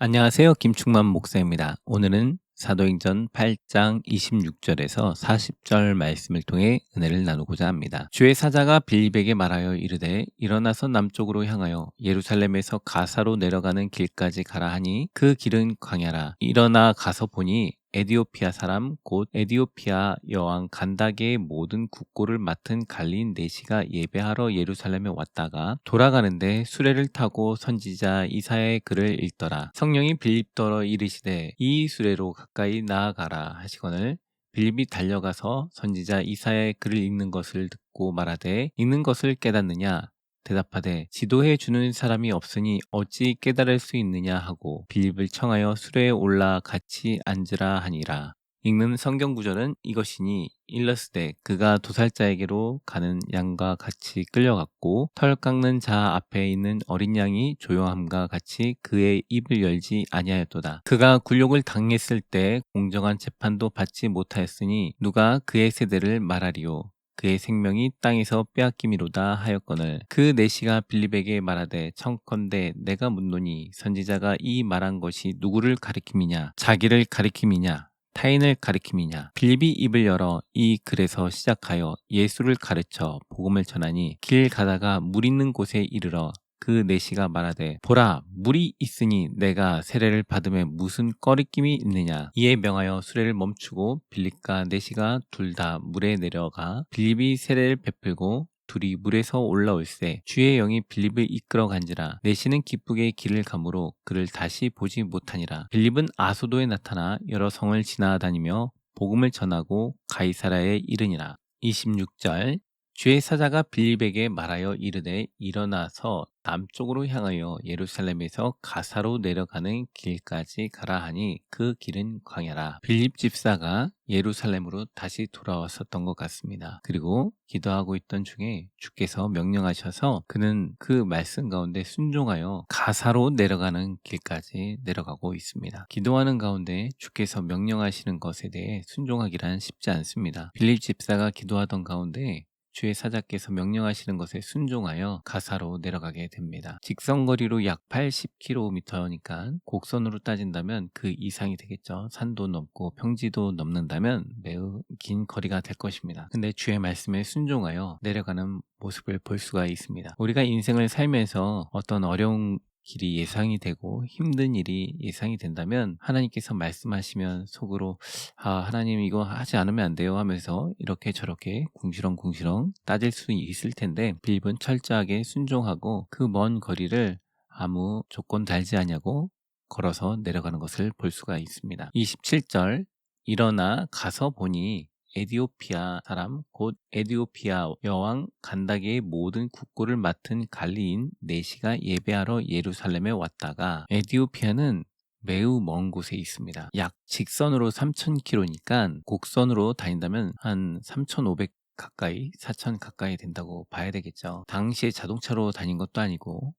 안녕하세요. 김충만 목사입니다. 오늘은 사도행전 8장 26절에서 40절 말씀을 통해 은혜를 나누고자 합니다. 주의 사자가 빌립에게 말하여 이르되 일어나서 남쪽으로 향하여 예루살렘에서 가사로 내려가는 길까지 가라 하니 그 길은 광야라. 일어나 가서 보니 에디오피아 사람 곧 에디오피아 여왕 간다게의 모든 국고를 맡은 갈린 내시가 예배하러 예루살렘에 왔다가 돌아가는데 수레를 타고 선지자 이사야의 글을 읽더라. 성령이 빌립더러 이르시되 이 수레로 가까이 나아가라 하시거늘 빌립이 달려가서 선지자 이사야의 글을 읽는 것을 듣고 말하되 읽는 것을 깨닫느냐 대답하되 지도해 주는 사람이 없으니 어찌 깨달을 수 있느냐 하고 빌립을 청하여 수레에 올라 같이 앉으라 하니라. 읽는 성경 구절은 이것이니 일러스되 그가 도살자에게로 가는 양과 같이 끌려갔고 털 깎는 자 앞에 있는 어린 양이 조용함과 같이 그의 입을 열지 아니하였도다. 그가 굴욕을 당했을 때 공정한 재판도 받지 못하였으니 누가 그의 세대를 말하리요. 그의 생명이 땅에서 빼앗김이로다 하였거늘 그 내시가 빌립에게 말하되 청컨대 내가 묻노니 선지자가 이 말한 것이 누구를 가리킴이냐 자기를 가리킴이냐 타인을 가리킴이냐. 빌립이 입을 열어 이 글에서 시작하여 예수를 가르쳐 복음을 전하니 길 가다가 물 있는 곳에 이르러 그 내시가 말하되 보라 물이 있으니 내가 세례를 받음에 무슨 꺼리낌이 있느냐. 이에 명하여 수레를 멈추고 빌립과 내시가 둘 다 물에 내려가 빌립이 세례를 베풀고 둘이 물에서 올라올세 주의 영이 빌립을 이끌어 간지라. 내시는 기쁘게 길을 가므로 그를 다시 보지 못하니라. 빌립은 아소도에 나타나 여러 성을 지나다니며 복음을 전하고 가이사라에 이르니라. 26절 주의 사자가 빌립에게 말하여 이르되 일어나서 남쪽으로 향하여 예루살렘에서 가사로 내려가는 길까지 가라 하니 그 길은 광야라. 빌립 집사가 예루살렘으로 다시 돌아왔었던 것 같습니다. 그리고 기도하고 있던 중에 주께서 명령하셔서 그는 그 말씀 가운데 순종하여 가사로 내려가는 길까지 내려가고 있습니다. 기도하는 가운데 주께서 명령하시는 것에 대해 순종하기란 쉽지 않습니다. 빌립 집사가 기도하던 가운데 주의 사자께서 명령하시는 것에 순종하여 가사로 내려가게 됩니다. 직선거리로 약 80km니까 곡선으로 따진다면 그 이상이 되겠죠. 산도 넘고 평지도 넘는다면 매우 긴 거리가 될 것입니다. 근데 주의 말씀에 순종하여 내려가는 모습을 볼 수가 있습니다. 우리가 인생을 살면서 어떤 어려운 길이 예상이 되고 힘든 일이 예상이 된다면 하나님께서 말씀하시면 속으로 하나님 이거 하지 않으면 안 돼요 하면서 이렇게 저렇게 궁시렁궁시렁 따질 수 있을 텐데 빌립은 철저하게 순종하고 그 먼 거리를 아무 조건 달지 않냐고 걸어서 내려가는 것을 볼 수가 있습니다. 27절 일어나 가서 보니 에디오피아 사람 곧 에디오피아 여왕 간다게의 모든 국고를 맡은 갈리인 내시가 예배하러 예루살렘에 왔다가 에디오피아는 매우 먼 곳에 있습니다. 약 직선으로 3,000km니까 곡선으로 다닌다면 한 3,500 가까이 4,000 가까이 된다고 봐야 되겠죠. 당시에 자동차로 다닌 것도 아니고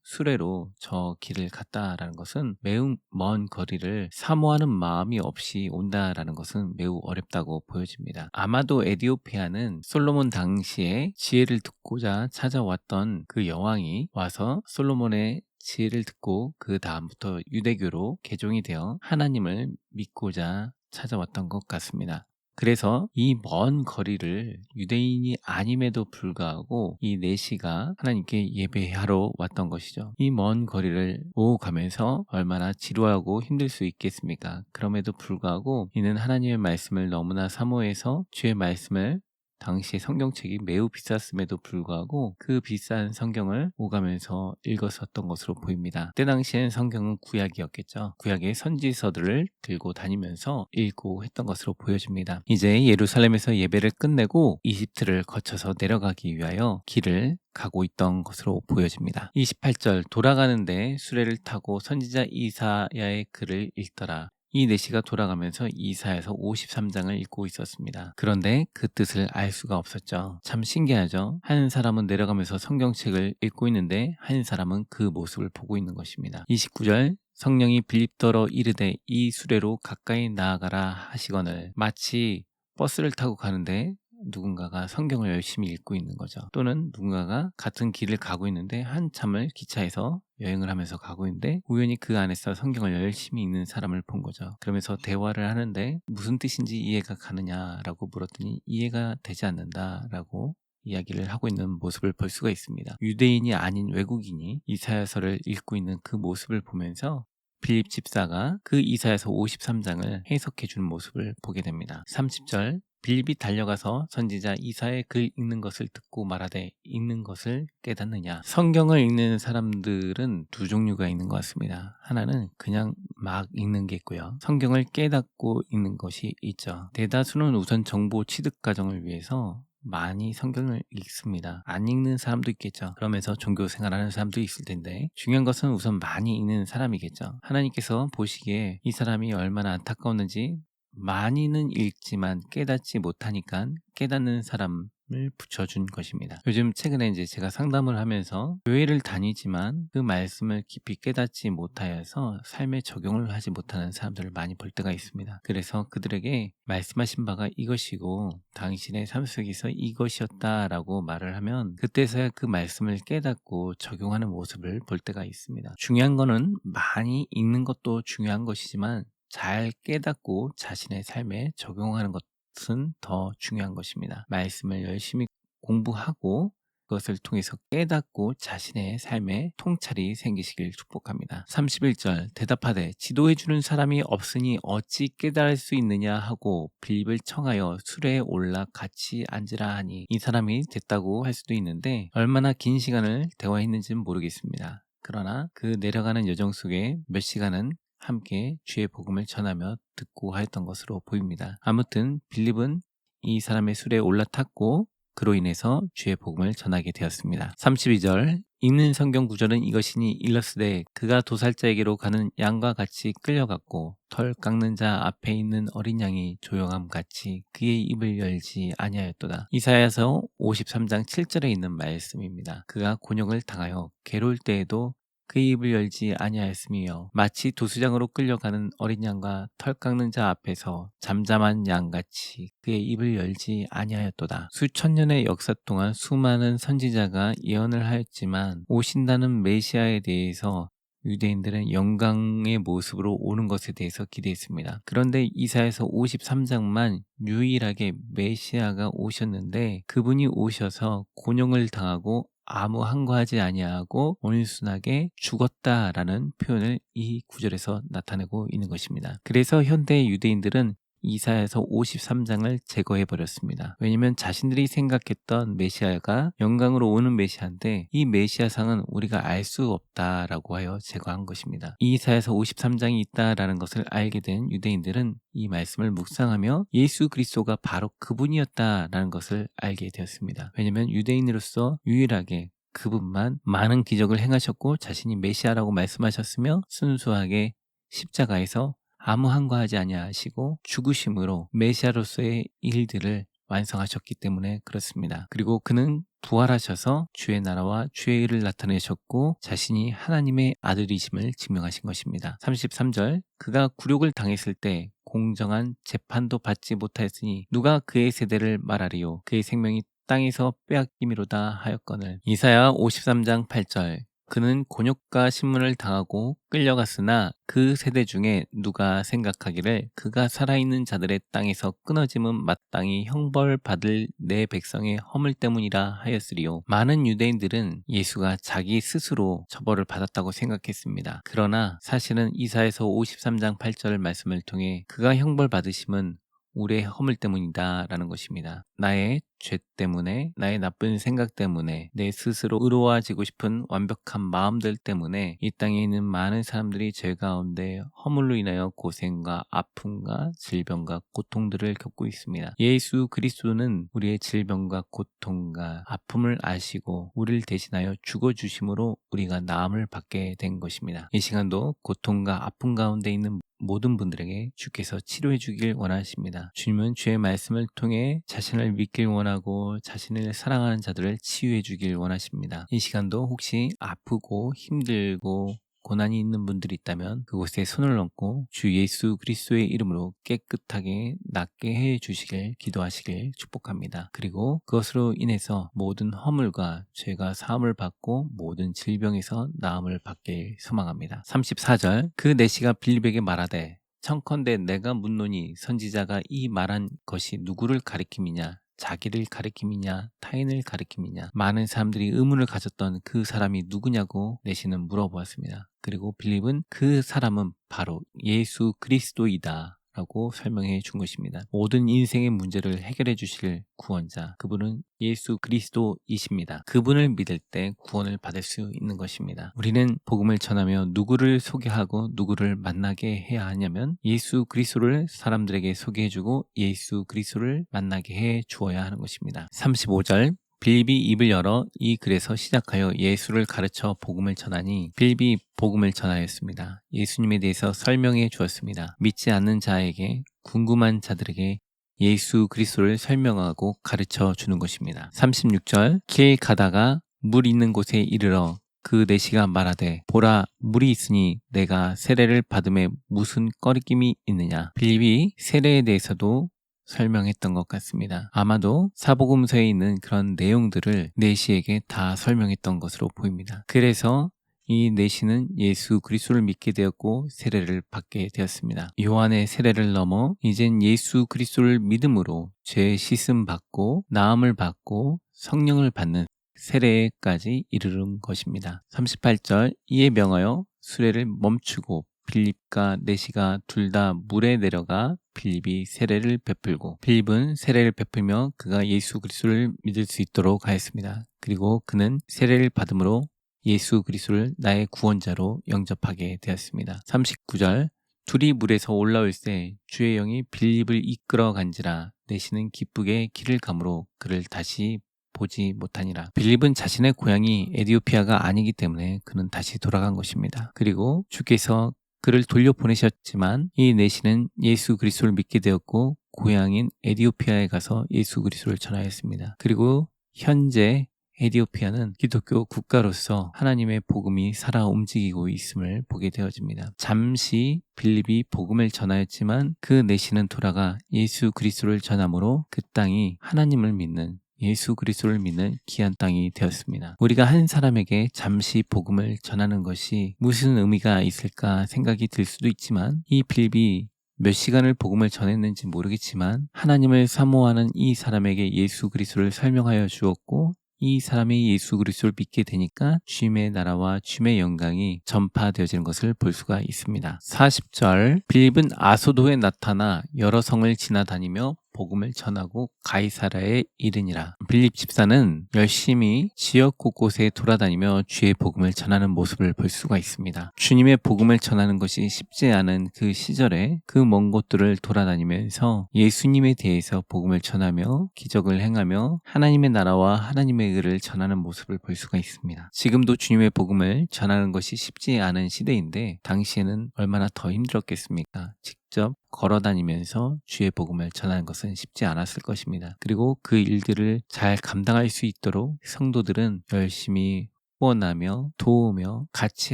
수레로 저 길을 갔다라는 것은 매우 먼 거리를 사모하는 마음이 없이 온다라는 것은 매우 어렵다고 보여집니다. 아마도 에디오피아는 솔로몬 당시에 지혜를 듣고자 찾아왔던 그 여왕이 와서 솔로몬의 지혜를 듣고 그 다음부터 유대교로 개종이 되어 하나님을 믿고자 찾아왔던 것 같습니다. 그래서 이 먼 거리를 유대인이 아님에도 불구하고 이 내시가 하나님께 예배하러 왔던 것이죠. 이 먼 거리를 오고 가면서 얼마나 지루하고 힘들 수 있겠습니까? 그럼에도 불구하고 이는 하나님의 말씀을 너무나 사모해서 주의 말씀을 당시 성경책이 매우 비쌌음에도 불구하고 그 비싼 성경을 오가면서 읽었었던 것으로 보입니다. 그때 당시엔 성경은 구약이었겠죠. 구약의 선지서들을 들고 다니면서 읽고 했던 것으로 보여집니다. 이제 예루살렘에서 예배를 끝내고 이집트를 거쳐서 내려가기 위하여 길을 가고 있던 것으로 보여집니다. 28절 돌아가는데 수레를 타고 선지자 이사야의 글을 읽더라. 이 내시가 돌아가면서 이사야서 53장을 읽고 있었습니다. 그런데 그 뜻을 알 수가 없었죠. 참 신기하죠. 한 사람은 내려가면서 성경책을 읽고 있는데 한 사람은 그 모습을 보고 있는 것입니다. 29절 성령이 빌립더러 이르되 이 수레로 가까이 나아가라 하시거늘 마치 버스를 타고 가는데 누군가가 성경을 열심히 읽고 있는 거죠. 또는 누군가가 같은 길을 가고 있는데 한참을 기차에서 여행을 하면서 가고 있는데 우연히 그 안에서 성경을 열심히 읽는 사람을 본 거죠. 그러면서 대화를 하는데 무슨 뜻인지 이해가 가느냐라고 물었더니 이해가 되지 않는다라고 이야기를 하고 있는 모습을 볼 수가 있습니다. 유대인이 아닌 외국인이 이사야서를 읽고 있는 그 모습을 보면서 빌립 집사가 그 이사야서 53장을 해석해 주는 모습을 보게 됩니다. 30절 빌립이 달려가서 선지자 이사야의 글 읽는 것을 듣고 말하되 읽는 것을 깨닫느냐. 성경을 읽는 사람들은 두 종류가 있는 것 같습니다. 하나는 그냥 막 읽는 게 있고요. 성경을 깨닫고 읽는 것이 있죠. 대다수는 우선 정보 취득 과정을 위해서 많이 성경을 읽습니다. 안 읽는 사람도 있겠죠. 그러면서 종교 생활하는 사람도 있을 텐데 중요한 것은 우선 많이 읽는 사람이겠죠. 하나님께서 보시기에 이 사람이 얼마나 안타까웠는지 많이는 읽지만 깨닫지 못하니까 깨닫는 사람을 붙여준 것입니다. 요즘 최근에 이제 제가 상담을 하면서 교회를 다니지만 그 말씀을 깊이 깨닫지 못하여서 삶에 적용을 하지 못하는 사람들을 많이 볼 때가 있습니다. 그래서 그들에게 말씀하신 바가 이것이고 당신의 삶 속에서 이것이었다라고 말을 하면 그때서야 그 말씀을 깨닫고 적용하는 모습을 볼 때가 있습니다. 중요한 거는 많이 읽는 것도 중요한 것이지만 잘 깨닫고 자신의 삶에 적용하는 것은 더 중요한 것입니다. 말씀을 열심히 공부하고 그것을 통해서 깨닫고 자신의 삶에 통찰이 생기시길 축복합니다. 31절 대답하되 지도해주는 사람이 없으니 어찌 깨달을 수 있느냐 하고 빌립을 청하여 수레에 올라 같이 앉으라 하니 이 사람이 됐다고 할 수도 있는데 얼마나 긴 시간을 대화했는지는 모르겠습니다. 그러나 그 내려가는 여정 속에 몇 시간은 함께 주의 복음을 전하며 듣고 하였던 것으로 보입니다. 아무튼 빌립은 이 사람의 수레에 올라탔고 그로 인해서 주의 복음을 전하게 되었습니다. 32절 읽는 성경 구절은 이것이니 일러스되 그가 도살자에게로 가는 양과 같이 끌려갔고 털 깎는 자 앞에 있는 어린 양이 조용함 같이 그의 입을 열지 아니하였도다. 이사야서 53장 7절에 있는 말씀입니다. 그가 곤욕을 당하여 괴로울 때에도 그의 입을 열지 아니하였으며 마치 도수장으로 끌려가는 어린 양과 털 깎는 자 앞에서 잠잠한 양같이 그의 입을 열지 아니하였도다. 수천 년의 역사 동안 수많은 선지자가 예언을 하였지만 오신다는 메시아에 대해서 유대인들은 영광의 모습으로 오는 것에 대해서 기대했습니다. 그런데 이사야서 53장만 유일하게 메시아가 오셨는데 그분이 오셔서 곤욕을 당하고 아무 항거하지 아니하고 온순하게 죽었다라는 표현을 이 구절에서 나타내고 있는 것입니다. 그래서 현대 유대인들은 이사야서 53장을 제거해 버렸습니다. 왜냐하면 자신들이 생각했던 메시아가 영광으로 오는 메시아인데 이 메시아상은 우리가 알 수 없다라고 하여 제거한 것입니다. 이사야서 53장이 있다라는 것을 알게 된 유대인들은 이 말씀을 묵상하며 예수 그리스도가 바로 그분이었다라는 것을 알게 되었습니다. 왜냐하면 유대인으로서 유일하게 그분만 많은 기적을 행하셨고 자신이 메시아라고 말씀하셨으며 순수하게 십자가에서 아무 항거하지 아니하시고 죽으심으로 메시아로서의 일들을 완성하셨기 때문에 그렇습니다. 그리고 그는 부활하셔서 주의 나라와 주의 일을 나타내셨고 자신이 하나님의 아들이심을 증명하신 것입니다. 33절 그가 굴욕을 당했을 때 공정한 재판도 받지 못하였으니 누가 그의 세대를 말하리요 그의 생명이 땅에서 빼앗김이로다 하였거늘. 이사야 53장 8절 그는 곤욕과 신문을 당하고 끌려갔으나 그 세대 중에 누가 생각하기를 그가 살아있는 자들의 땅에서 끊어짐은 마땅히 형벌받을 내 백성의 허물 때문이라 하였으리요. 많은 유대인들은 예수가 자기 스스로 처벌을 받았다고 생각했습니다. 그러나 사실은 이사야서 53장 8절 말씀을 통해 그가 형벌받으심은 우리의 허물 때문이다 라는 것입니다. 나의 죄 때문에 나의 나쁜 생각 때문에 내 스스로 의로워지고 싶은 완벽한 마음들 때문에 이 땅에 있는 많은 사람들이 죄 가운데 허물로 인하여 고생과 아픔과 질병과 고통들을 겪고 있습니다. 예수 그리스도는 우리의 질병과 고통과 아픔을 아시고 우리를 대신하여 죽어주심으로 우리가 나음을 받게 된 것입니다. 이 시간도 고통과 아픔 가운데 있는 모든 분들에게 주께서 치료해 주길 원하십니다. 주님은 주의 말씀을 통해 자신을 믿길 원하고 자신을 사랑하는 자들을 치유해 주길 원하십니다. 이 시간도 혹시 아프고 힘들고 고난이 있는 분들이 있다면 그곳에 손을 얹고 주 예수 그리스도의 이름으로 깨끗하게 낫게 해 주시길 기도하시길 축복합니다. 그리고 그것으로 인해서 모든 허물과 죄가 사함을 받고 모든 질병에서 나음을 받길 소망합니다. 34절 그 내시가 빌립에게 말하되 청컨대 내가 묻노니 선지자가 이 말한 것이 누구를 가리킴이냐 자기를 가리킴이냐 타인을 가리킴이냐 많은 사람들이 의문을 가졌던 그 사람이 누구냐고 내시는 물어보았습니다. 그리고 빌립은 그 사람은 바로 예수 그리스도이다 라고 설명해 준 것입니다. 모든 인생의 문제를 해결해 주실 구원자, 그분은 예수 그리스도이십니다. 그분을 믿을 때 구원을 받을 수 있는 것입니다. 우리는 복음을 전하며 누구를 소개하고 누구를 만나게 해야 하냐면 예수 그리스도를 사람들에게 소개해주고 예수 그리스도를 만나게 해 주어야 하는 것입니다. 35절 빌립이 입을 열어 이 글에서 시작하여 예수를 가르쳐 복음을 전하니 빌립이 복음을 전하였습니다. 예수님에 대해서 설명해 주었습니다. 믿지 않는 자에게 궁금한 자들에게 예수 그리스도를 설명하고 가르쳐 주는 것입니다. 36절 길 가다가 물 있는 곳에 이르러 그 내시가 말하되 보라 물이 있으니 내가 세례를 받음에 무슨 꺼리낌이 있느냐. 빌립이 세례에 대해서도 설명했던 것 같습니다. 아마도 사복음서에 있는 그런 내용들을 내시에게 다 설명했던 것으로 보입니다. 그래서 이 내시는 예수 그리스도를 믿게 되었고 세례를 받게 되었습니다. 요한의 세례를 넘어 이젠 예수 그리스도를 믿음으로 죄 씻음 받고 나음을 받고 성령을 받는 세례까지 이르는 것입니다. 38절 이에 명하여 수레를 멈추고 빌립과 내시가 둘 다 물에 내려가 빌립이 세례를 베풀고 빌립은 세례를 베풀며 그가 예수 그리스도를 믿을 수 있도록 하였습니다. 그리고 그는 세례를 받음으로 예수 그리스도를 나의 구원자로 영접하게 되었습니다. 39절 둘이 물에서 올라올 때 주의 영이 빌립을 이끌어 간지라 내시는 기쁘게 길을 가므로 그를 다시 보지 못하니라. 빌립은 자신의 고향이 에디오피아가 아니기 때문에 그는 다시 돌아간 것입니다. 그리고 주께서 그를 돌려보내셨지만 이 내시는 예수 그리스도를 믿게 되었고 고향인 에디오피아에 가서 예수 그리스도를 전하였습니다. 그리고 현재 에디오피아는 기독교 국가로서 하나님의 복음이 살아 움직이고 있음을 보게 되어집니다. 잠시 빌립이 복음을 전하였지만 그 내시는 돌아가 예수 그리스도를 전함으로 그 땅이 하나님을 믿는 예수 그리스도를 믿는 귀한 땅이 되었습니다. 우리가 한 사람에게 잠시 복음을 전하는 것이 무슨 의미가 있을까 생각이 들 수도 있지만 이 빌립이 몇 시간을 복음을 전했는지 모르겠지만 하나님을 사모하는 이 사람에게 예수 그리스도를 설명하여 주었고 이 사람이 예수 그리스도를 믿게 되니까 주님의 나라와 주님의 영광이 전파되어지는 것을 볼 수가 있습니다. 40절 빌립은 아소도에 나타나 여러 성을 지나다니며 복음을 전하고 가이사라에 이르니라. 빌립 집사는 열심히 지역 곳곳에 돌아다니며 주의 복음을 전하는 모습을 볼 수가 있습니다. 주님의 복음을 전하는 것이 쉽지 않은 그 시절에 그 먼 곳들을 돌아다니면서 예수님에 대해서 복음을 전하며 기적을 행하며 하나님의 나라와 하나님의 의를 전하는 모습을 볼 수가 있습니다. 지금도 주님의 복음을 전하는 것이 쉽지 않은 시대인데 당시에는 얼마나 더 힘들었겠습니까? 직접 걸어다니면서 주의 복음을 전하는 것은 쉽지 않았을 것입니다. 그리고 그 일들을 잘 감당할 수 있도록 성도들은 열심히 후원하며 도우며 같이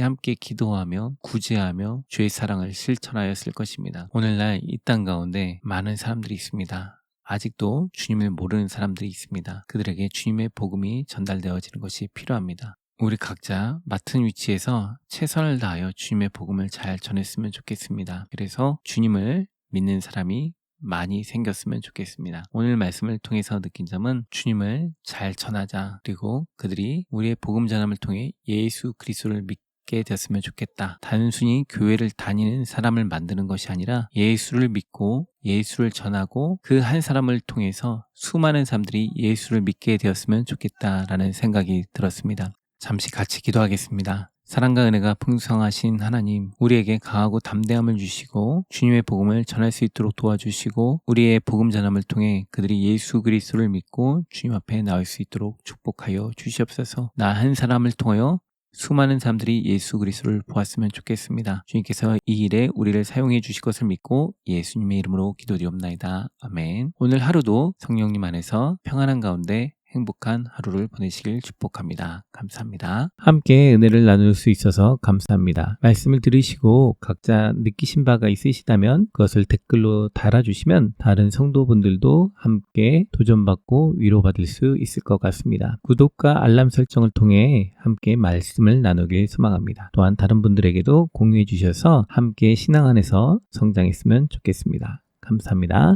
함께 기도하며 구제하며 주의 사랑을 실천하였을 것입니다. 오늘날 이 땅 가운데 많은 사람들이 있습니다. 아직도 주님을 모르는 사람들이 있습니다. 그들에게 주님의 복음이 전달되어지는 것이 필요합니다. 우리 각자 맡은 위치에서 최선을 다하여 주님의 복음을 잘 전했으면 좋겠습니다. 그래서 주님을 믿는 사람이 많이 생겼으면 좋겠습니다. 오늘 말씀을 통해서 느낀 점은 주님을 잘 전하자. 그리고 그들이 우리의 복음 전함을 통해 예수 그리스도를 믿게 되었으면 좋겠다. 단순히 교회를 다니는 사람을 만드는 것이 아니라 예수를 믿고 예수를 전하고 그 한 사람을 통해서 수많은 사람들이 예수를 믿게 되었으면 좋겠다라는 생각이 들었습니다. 잠시 같이 기도하겠습니다. 사랑과 은혜가 풍성하신 하나님, 우리에게 강하고 담대함을 주시고 주님의 복음을 전할 수 있도록 도와주시고 우리의 복음 전함을 통해 그들이 예수 그리스도를 믿고 주님 앞에 나올 수 있도록 축복하여 주시옵소서. 나 한 사람을 통하여 수많은 사람들이 예수 그리스도를 보았으면 좋겠습니다. 주님께서 이 일에 우리를 사용해 주실 것을 믿고 예수님의 이름으로 기도드리옵나이다. 아멘. 오늘 하루도 성령님 안에서 평안한 가운데 행복한 하루를 보내시길 축복합니다. 감사합니다. 함께 은혜를 나눌 수 있어서 감사합니다. 말씀을 들으시고 각자 느끼신 바가 있으시다면 그것을 댓글로 달아주시면 다른 성도분들도 함께 도전받고 위로받을 수 있을 것 같습니다. 구독과 알람 설정을 통해 함께 말씀을 나누길 소망합니다. 또한 다른 분들에게도 공유해 주셔서 함께 신앙 안에서 성장했으면 좋겠습니다. 감사합니다.